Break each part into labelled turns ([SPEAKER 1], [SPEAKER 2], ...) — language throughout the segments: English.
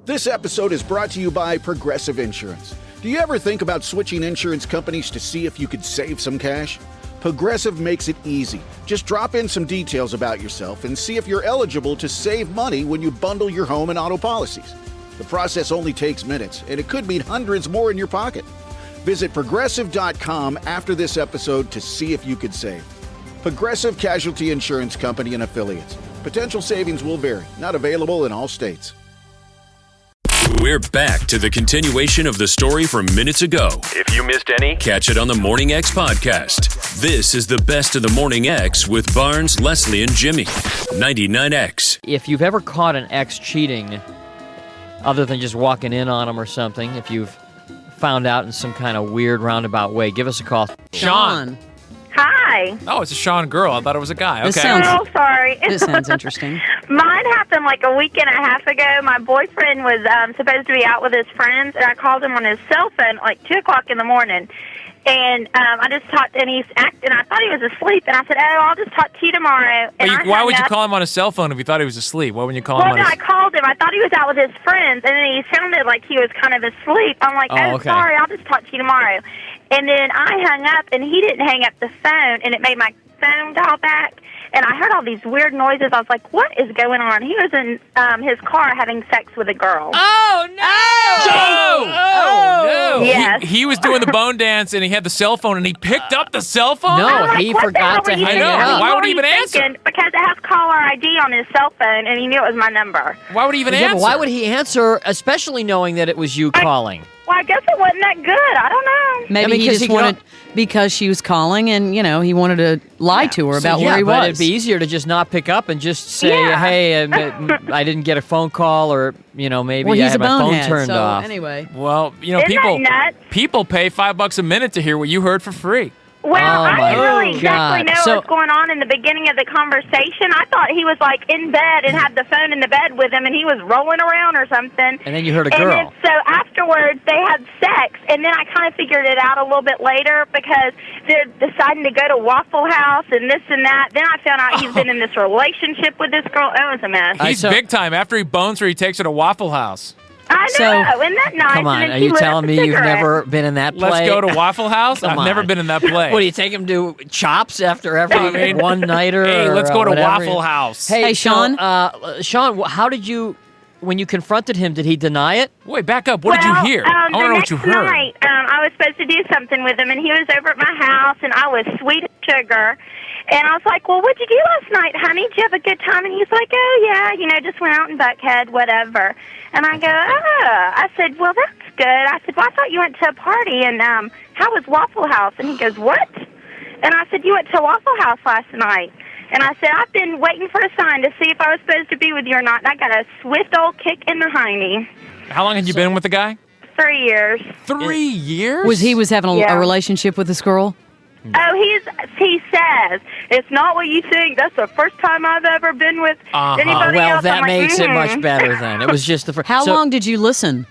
[SPEAKER 1] This episode is brought to you by Progressive Insurance. Do you ever think about switching insurance companies to see if you could save some cash? Progressive makes it easy. Just drop in some details about yourself and see if you're eligible to save money when you bundle your home and auto policies. The process only takes minutes, and it could mean hundreds more in your pocket. Visit Progressive.com after this episode to see if you could save. Progressive Casualty Insurance Company and Affiliates. Potential savings will vary. Not available in all states.
[SPEAKER 2] We're back to the continuation of the story from minutes ago. If you missed any, catch it on the Morning X podcast. This is the best of the Morning X with Barnes, Leslie, and Jimmy. 99X.
[SPEAKER 3] If you've ever caught an ex cheating, other than just walking in on them or something, if you've found out in some kind of weird roundabout way, give us a call.
[SPEAKER 4] Sean.
[SPEAKER 5] Hi.
[SPEAKER 4] Oh, it's a Sean girl. I thought it was a guy.
[SPEAKER 5] This
[SPEAKER 4] Okay.
[SPEAKER 5] Oh, sorry.
[SPEAKER 6] This sounds interesting.
[SPEAKER 5] Mine happened like a week and a half ago. My boyfriend was supposed to be out with his friends, and I called him on his cell phone at like 2 o'clock in the morning. And I just talked, and he's acting. I thought he was asleep, and I said, "Oh, I'll just talk to you tomorrow." And
[SPEAKER 4] Why would you call him on his cell phone if you thought he was asleep? Why wouldn't you call him on
[SPEAKER 5] Well, no,
[SPEAKER 4] his...
[SPEAKER 5] I called him. I thought he was out with his friends, and then he sounded like he was kind of asleep. I'm like,
[SPEAKER 3] Oh, okay.
[SPEAKER 5] Sorry, I'll just talk to you tomorrow. And then I hung up, and he didn't hang up the phone, and it made my phone dial back. And I heard all these weird noises. I was like, what is going on? He was in his car having sex with a girl.
[SPEAKER 3] Oh, no!
[SPEAKER 4] Oh, no!
[SPEAKER 5] Yes.
[SPEAKER 4] He was doing the bone dance, and he had the cell phone, and he picked up the cell phone?
[SPEAKER 3] No.
[SPEAKER 5] I'm like,
[SPEAKER 3] he
[SPEAKER 5] what
[SPEAKER 3] forgot
[SPEAKER 5] the hell
[SPEAKER 3] to
[SPEAKER 5] were
[SPEAKER 3] hang
[SPEAKER 5] you
[SPEAKER 3] it
[SPEAKER 5] thinking?
[SPEAKER 3] up.
[SPEAKER 4] Why
[SPEAKER 5] What
[SPEAKER 4] would he
[SPEAKER 5] were
[SPEAKER 4] even
[SPEAKER 5] you
[SPEAKER 4] answer?
[SPEAKER 5] thinking? Because it has caller ID on his cell phone, and he knew it was my number.
[SPEAKER 4] Why would he even
[SPEAKER 3] Yeah,
[SPEAKER 4] answer?
[SPEAKER 3] but why would he answer, especially knowing that it was you calling?
[SPEAKER 5] Well, I guess it wasn't that good. I don't know.
[SPEAKER 6] Maybe
[SPEAKER 3] I mean,
[SPEAKER 6] he
[SPEAKER 3] 'cause
[SPEAKER 6] just
[SPEAKER 3] he could
[SPEAKER 6] wanted, because she was calling and, he wanted to lie to her about where he
[SPEAKER 3] but
[SPEAKER 6] was.
[SPEAKER 3] it'd be easier to just not pick up and just say,
[SPEAKER 5] Yeah.
[SPEAKER 3] hey, I didn't get a phone call, or, maybe
[SPEAKER 6] well,
[SPEAKER 3] I
[SPEAKER 6] he's
[SPEAKER 3] had
[SPEAKER 6] a
[SPEAKER 3] my phone
[SPEAKER 6] bonehead,
[SPEAKER 3] turned
[SPEAKER 6] so
[SPEAKER 3] off.
[SPEAKER 6] anyway.
[SPEAKER 4] Well,
[SPEAKER 5] Isn't
[SPEAKER 4] people
[SPEAKER 5] that nuts?
[SPEAKER 4] people pay $5 a minute to hear what you heard for free.
[SPEAKER 5] Well,
[SPEAKER 3] Oh,
[SPEAKER 5] I
[SPEAKER 3] my
[SPEAKER 5] didn't really exactly
[SPEAKER 3] God.
[SPEAKER 5] know
[SPEAKER 3] So-
[SPEAKER 5] what was going on in the beginning of the conversation. I thought he was like in bed and had the phone in the bed with him, and he was rolling around or something.
[SPEAKER 3] And then you heard a
[SPEAKER 5] And
[SPEAKER 3] girl.
[SPEAKER 5] then, so afterwards, they had sex, and then I kind of figured it out a little bit later because they're deciding to go to Waffle House and this and that. Then I found out he's been in this relationship with this girl. It was a mess.
[SPEAKER 3] I
[SPEAKER 4] He's
[SPEAKER 3] saw-
[SPEAKER 4] big time. After he bones her, he takes her to Waffle House.
[SPEAKER 5] I know,
[SPEAKER 6] So-
[SPEAKER 5] isn't that nice?
[SPEAKER 3] Come on,
[SPEAKER 5] And then
[SPEAKER 3] are
[SPEAKER 5] she
[SPEAKER 3] you
[SPEAKER 5] lit
[SPEAKER 3] telling
[SPEAKER 5] up a
[SPEAKER 3] me you've
[SPEAKER 5] cigarette.
[SPEAKER 3] never been in that play?
[SPEAKER 4] Let's go to Waffle House?
[SPEAKER 3] Come
[SPEAKER 4] I've never
[SPEAKER 3] on.
[SPEAKER 4] been in that play.
[SPEAKER 3] What, do you take him to Chops after every
[SPEAKER 4] I mean,
[SPEAKER 3] one-nighter?
[SPEAKER 4] Hey,
[SPEAKER 3] or,
[SPEAKER 4] let's go to
[SPEAKER 3] whatever?
[SPEAKER 4] Waffle House.
[SPEAKER 6] Hey, Sean?
[SPEAKER 3] So, Sean, how did you, when you confronted him, did he deny it?
[SPEAKER 4] Wait, back up. What did you hear? I want to know what you
[SPEAKER 5] The next
[SPEAKER 4] heard.
[SPEAKER 5] night, I was supposed to do something with him, and he was over at my house, and I was sweet as sugar. And I was like, well, what'd you do last night, honey? Did you have a good time? And he's like, oh, yeah, just went out in Buckhead, whatever. And I go, I said, well, that's good. I said, well, I thought you went to a party, and how was Waffle House? And he goes, what? And I said, you went to Waffle House last night. And I said, I've been waiting for a sign to see if I was supposed to be with you or not. And I got a swift old kick in the hiney.
[SPEAKER 4] How long had you been with the guy?
[SPEAKER 5] 3 years.
[SPEAKER 4] 3 years?
[SPEAKER 6] Was he having a,
[SPEAKER 5] Yeah.
[SPEAKER 6] a relationship with this girl?
[SPEAKER 5] Oh, he says, it's not what you think. That's the first time I've ever been with anybody
[SPEAKER 3] Well,
[SPEAKER 5] else.
[SPEAKER 3] that
[SPEAKER 5] I'm like,
[SPEAKER 3] makes it much
[SPEAKER 5] "Mhm."
[SPEAKER 3] better then. It was just the first.
[SPEAKER 6] How long did you listen?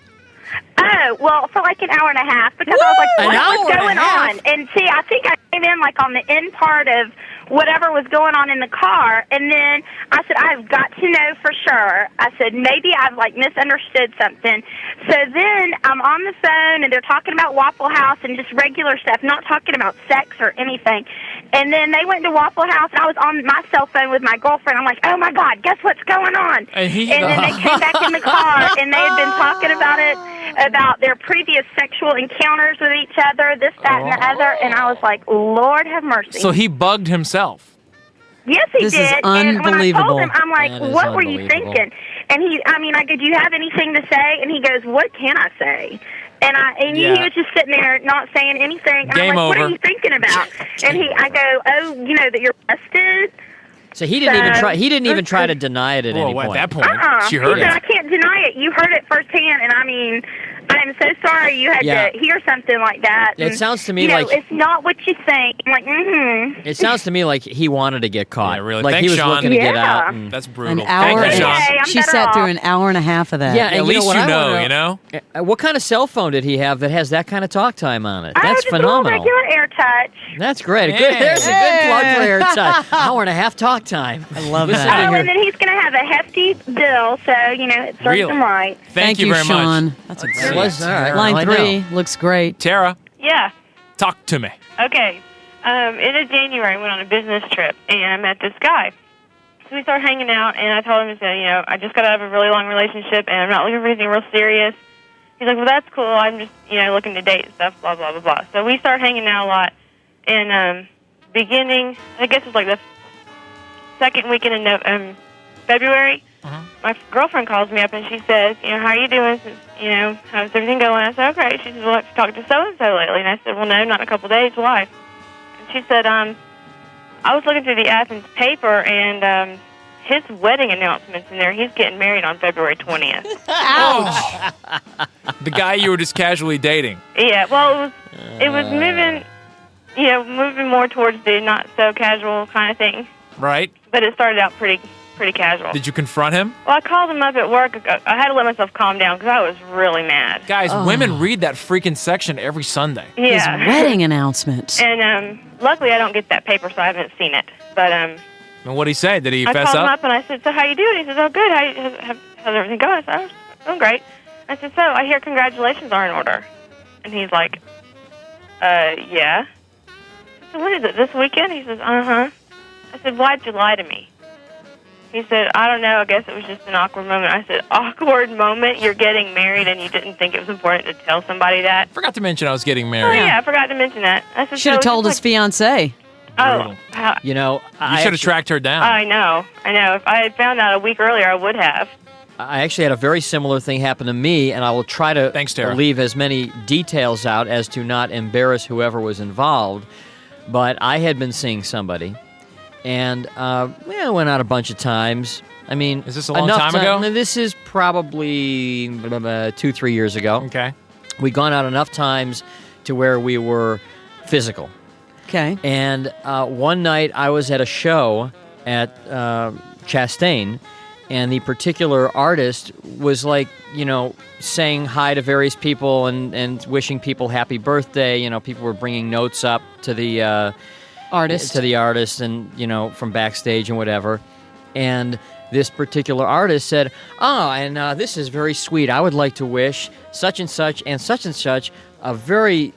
[SPEAKER 5] Oh, well, for like an hour and a half because I was like,
[SPEAKER 3] An hour
[SPEAKER 5] what's
[SPEAKER 3] and a
[SPEAKER 5] going
[SPEAKER 3] half?
[SPEAKER 5] on? And see, I think I came in like on the end part of whatever was going on in the car. And then I said, I've got to know for sure. I said, maybe I've like misunderstood something. So then I'm on the phone and they're talking about Waffle House and just regular stuff, not talking about sex or anything. And then they went to Waffle House and I was on my cell phone with my girlfriend. I'm like, oh my God, guess what's going on?
[SPEAKER 4] And
[SPEAKER 5] then they came back in the car and they had been talking about it, about their previous sexual encounters with each other, this, that, and the other. And I was like, Lord have mercy.
[SPEAKER 4] So he bugged himself.
[SPEAKER 5] Yes, he
[SPEAKER 6] This
[SPEAKER 5] did.
[SPEAKER 6] is
[SPEAKER 5] And when I told
[SPEAKER 6] unbelievable.
[SPEAKER 5] him, I'm like,
[SPEAKER 3] That is
[SPEAKER 5] what were you
[SPEAKER 3] unbelievable.
[SPEAKER 5] thinking? And I go, do you have anything to say? And he goes, what can I say? And he
[SPEAKER 4] Yeah.
[SPEAKER 5] was just sitting there not saying anything. And
[SPEAKER 4] Game
[SPEAKER 5] I'm like, what
[SPEAKER 4] over.
[SPEAKER 5] are you thinking about? And I go, oh, that you're busted.
[SPEAKER 3] So he didn't even try. He didn't even try to deny it at any
[SPEAKER 4] Whoa, at
[SPEAKER 3] point.
[SPEAKER 4] that point, she heard
[SPEAKER 5] He said,
[SPEAKER 4] it.
[SPEAKER 5] I can't deny it. You heard it firsthand. And I'm so sorry you had to hear something like that.
[SPEAKER 3] It sounds to me
[SPEAKER 5] like
[SPEAKER 3] like
[SPEAKER 5] it's not what you think. I'm like,
[SPEAKER 3] It sounds to me like he wanted to get caught.
[SPEAKER 4] Yeah, really.
[SPEAKER 3] Like
[SPEAKER 4] Thanks,
[SPEAKER 3] he was
[SPEAKER 4] Sean.
[SPEAKER 3] looking to get out. And,
[SPEAKER 4] That's brutal.
[SPEAKER 6] An hour.
[SPEAKER 4] Thank you, Sean.
[SPEAKER 5] Okay, I'm
[SPEAKER 6] She
[SPEAKER 5] better
[SPEAKER 6] sat through
[SPEAKER 5] off.
[SPEAKER 6] an hour and a half of that.
[SPEAKER 3] yeah,
[SPEAKER 4] At
[SPEAKER 3] and
[SPEAKER 4] least
[SPEAKER 3] what
[SPEAKER 4] you
[SPEAKER 3] I
[SPEAKER 4] know,
[SPEAKER 3] wanna
[SPEAKER 4] you know?
[SPEAKER 3] What kind of cell phone did he have that has that kind of talk time on it? That's
[SPEAKER 5] just
[SPEAKER 3] phenomenal.
[SPEAKER 5] A little regular AirTouch.
[SPEAKER 3] That's great.
[SPEAKER 4] Yeah.
[SPEAKER 3] Good. There's a good plug for AirTouch. Hour and a half talk time. I love
[SPEAKER 4] Listen
[SPEAKER 3] that.
[SPEAKER 4] to
[SPEAKER 5] Oh,
[SPEAKER 4] your-
[SPEAKER 5] and then he's going to have a hefty bill, so, it serves
[SPEAKER 4] Really?
[SPEAKER 5] him right.
[SPEAKER 4] Thank you very
[SPEAKER 6] Sean.
[SPEAKER 4] much.
[SPEAKER 6] That's a
[SPEAKER 3] It
[SPEAKER 6] great.
[SPEAKER 3] was- all right.
[SPEAKER 6] Line
[SPEAKER 3] I know.
[SPEAKER 6] 3 looks great.
[SPEAKER 4] Tara,
[SPEAKER 7] Yeah.
[SPEAKER 4] talk to me.
[SPEAKER 7] Okay. In January, I went on a business trip, and I met this guy. So we started hanging out, and I told him, I said, I just got out of a really long relationship, and I'm not looking for anything real serious. He's like, well, that's cool. I'm just, looking to date and stuff, blah, blah, blah, blah. So we started hanging out a lot. And beginning, I guess it's like the second weekend in February, my girlfriend calls me up, and she says, how are you doing? How's everything going? I said, okay. She said, well, have you talked to so-and-so lately? And I said, well, no, not in a couple of days. Why? And she said, I was looking through the Athens paper, and his wedding announcement's in there. He's getting married on February 20th.
[SPEAKER 4] Ouch! The guy you were just casually dating.
[SPEAKER 7] Yeah, well, it was moving, moving more towards the not so casual kind of thing.
[SPEAKER 4] Right?
[SPEAKER 7] But it started out pretty casual.
[SPEAKER 4] Did you confront him?
[SPEAKER 7] Well, I called him up at work. I had to let myself calm down because I was really mad.
[SPEAKER 4] Guys, women read that freaking section every Sunday.
[SPEAKER 7] Yeah.
[SPEAKER 6] His wedding announcement.
[SPEAKER 7] And luckily, I don't get that paper, so I haven't seen it. But
[SPEAKER 4] And what'd he say? Did he
[SPEAKER 7] I
[SPEAKER 4] fess
[SPEAKER 7] called him
[SPEAKER 4] up?
[SPEAKER 7] up and I said, "So how you doing?" He says, "Oh, good. How's everything going?" I said, "Oh, doing great." I said, "So I hear congratulations are in order." And he's like, "Yeah." I said, "When is it? This weekend?" He says, "Uh-huh." I said, "Why'd you lie to me?" He said, "I don't know. I guess it was just an awkward moment." I said, "Awkward moment? You're getting married and you didn't think it was important to tell somebody that?"
[SPEAKER 4] Forgot to mention I was getting
[SPEAKER 7] Oh,
[SPEAKER 4] married.
[SPEAKER 7] yeah, I forgot to mention that. I said,
[SPEAKER 6] Should have
[SPEAKER 7] "So
[SPEAKER 6] told his
[SPEAKER 7] it's just
[SPEAKER 6] fiancé.
[SPEAKER 7] Oh, how,
[SPEAKER 3] You know,
[SPEAKER 4] You should have tracked her down.
[SPEAKER 7] I know. If I had found out a week earlier, I would have.
[SPEAKER 3] I actually had a very similar thing happen to me, and I will try to
[SPEAKER 4] Thanks, Tara.
[SPEAKER 3] leave as many details out as to not embarrass whoever was involved. But I had been seeing somebody, and I went out a bunch of times. I mean,
[SPEAKER 4] Is this a long
[SPEAKER 3] enough
[SPEAKER 4] time ago?
[SPEAKER 3] This is probably 2-3 years ago.
[SPEAKER 4] Okay.
[SPEAKER 3] We'd gone out enough times to where we were physical.
[SPEAKER 6] Okay.
[SPEAKER 3] And one night I was at a show at Chastain, and the particular artist was saying hi to various people and wishing people happy birthday. People were bringing notes up to the
[SPEAKER 6] Artist.
[SPEAKER 3] and from backstage and whatever. And this particular artist said, this is very sweet. I would like to wish such and such a very,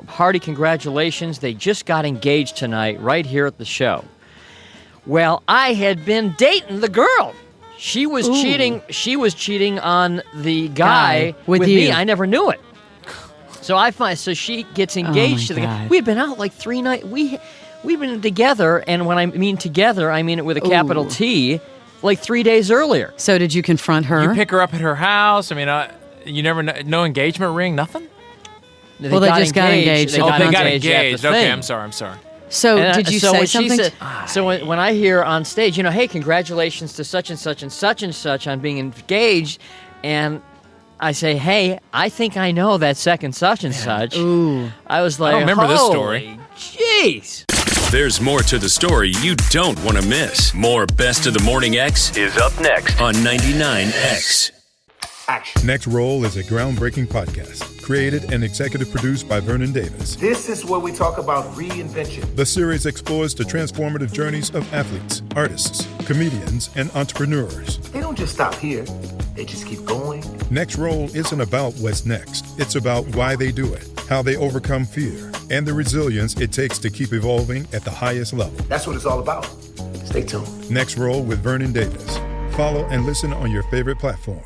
[SPEAKER 3] hearty congratulations. They just got engaged tonight right here at the show. Well, I had been dating the girl. She was cheating. She was cheating on the guy
[SPEAKER 6] with
[SPEAKER 3] me.
[SPEAKER 6] you.
[SPEAKER 3] I never knew it. So she gets engaged to the guy.
[SPEAKER 6] God.
[SPEAKER 3] We had been out like 3 nights. We've been together, and when I mean together, I mean it with a capital T, like 3 days earlier.
[SPEAKER 6] So did you confront her?
[SPEAKER 4] You pick her up at her house. I mean, you never no engagement ring, nothing?
[SPEAKER 3] They
[SPEAKER 6] Well, they just got engaged.
[SPEAKER 3] They
[SPEAKER 6] Oh,
[SPEAKER 3] got
[SPEAKER 6] they
[SPEAKER 4] got
[SPEAKER 3] engaged. At the
[SPEAKER 4] engaged. Okay,
[SPEAKER 3] thing.
[SPEAKER 4] I'm sorry.
[SPEAKER 6] So
[SPEAKER 3] And,
[SPEAKER 6] did you
[SPEAKER 3] so
[SPEAKER 6] say
[SPEAKER 3] when she
[SPEAKER 6] something?
[SPEAKER 3] said, when I hear on stage, hey, congratulations to such and such and such and such on being engaged, and I say, hey, I think I know that second such and such.
[SPEAKER 6] Ooh.
[SPEAKER 3] I was like,
[SPEAKER 4] I don't remember this story.
[SPEAKER 3] Jeez.
[SPEAKER 2] There's more to the story you don't want to miss. More Best of the Morning X is up next on 99X.
[SPEAKER 8] Next Roll is a groundbreaking podcast, created and executive produced by Vernon Davis.
[SPEAKER 9] This is where we talk about reinvention.
[SPEAKER 8] The series explores the transformative journeys of athletes, artists, comedians, and entrepreneurs.
[SPEAKER 9] They don't just stop here. They just keep going.
[SPEAKER 8] Next Roll isn't about what's next. It's about why they do it, how they overcome fear, and the resilience it takes to keep evolving at the highest level.
[SPEAKER 9] That's what it's all about. Stay tuned.
[SPEAKER 8] Next Roll with Vernon Davis. Follow and listen on your favorite platform.